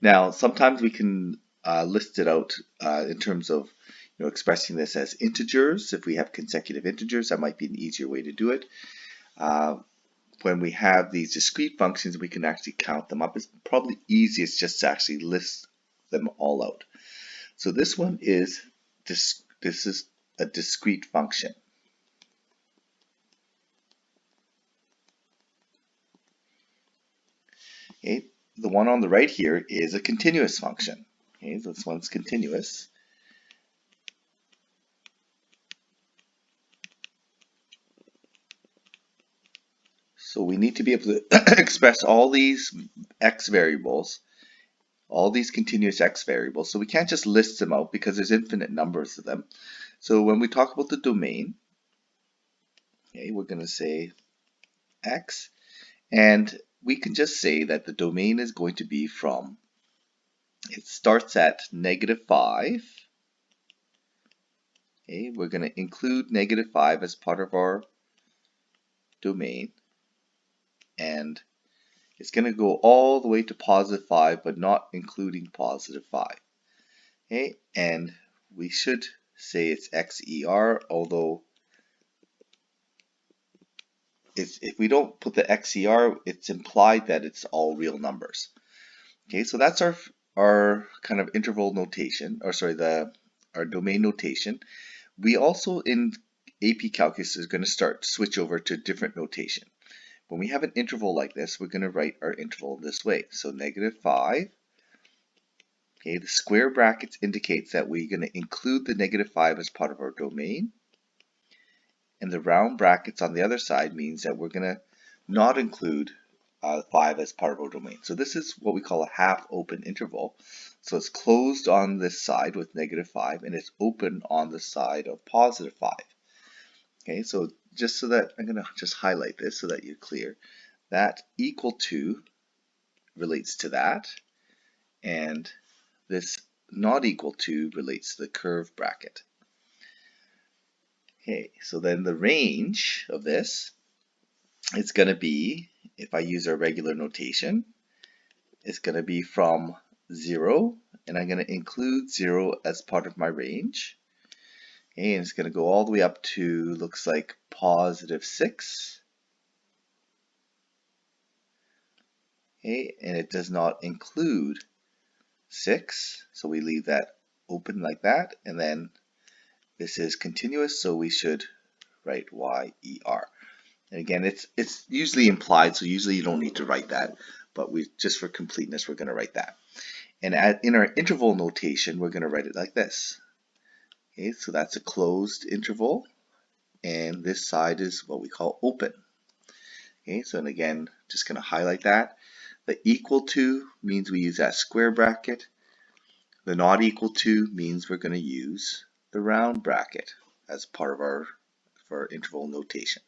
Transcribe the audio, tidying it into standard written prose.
Now, sometimes we can list it out in terms of expressing this as integers. If we have consecutive integers, that might be an easier way to do it. When we have these discrete functions, we can actually count them up. It's probably easiest just to actually list them all out. So this one is this is a discrete function. Okay, the one on the right here is a continuous function. Okay, so this one's continuous. So we need to be able to express all these x variables, all these continuous x variables. So we can't just list them out because there's infinite numbers of them. So when we talk about the domain, okay, we're going to say x, and we can just say that the domain is going to be from, it starts at -5. Okay, we're going to include -5 as part of our domain, and it's going to go all the way to +5, but not including +5. Okay, and we should say it's XER, although if we don't put the XER, it's implied that it's all real numbers. Okay, so that's our kind of interval notation, or sorry, our domain notation. We also in AP Calculus is going to switch over to different notation. When we have an interval like this, we're going to write our interval this way. So -5. Okay, the square brackets indicates that we're going to include the -5 as part of our domain. And the round brackets on the other side means that we're going to not include 5 as part of our domain. So this is what we call a half open interval. So it's closed on this side with -5 and it's open on the side of +5. Okay, so just so that I'm going to just highlight this so that you're clear. That equal to relates to that, and this not equal to relates to the curve bracket. Okay, so then the range of this is going to be, if I use our regular notation, it's going to be from 0, and I'm going to include 0 as part of my range. Okay, and it's going to go all the way up to, looks like +6. Okay, and it does not include 6, so we leave that open like that, and then this is continuous, so we should write YER. And again, it's usually implied, so usually you don't need to write that, but we just for completeness, we're going to write that. And in our interval notation, we're going to write it like this. Okay, so that's a closed interval, and this side is what we call open. Okay, so and again, just going to highlight that. The equal to means we use that square bracket. The not equal to means we're going to use the round bracket as part of our interval notation.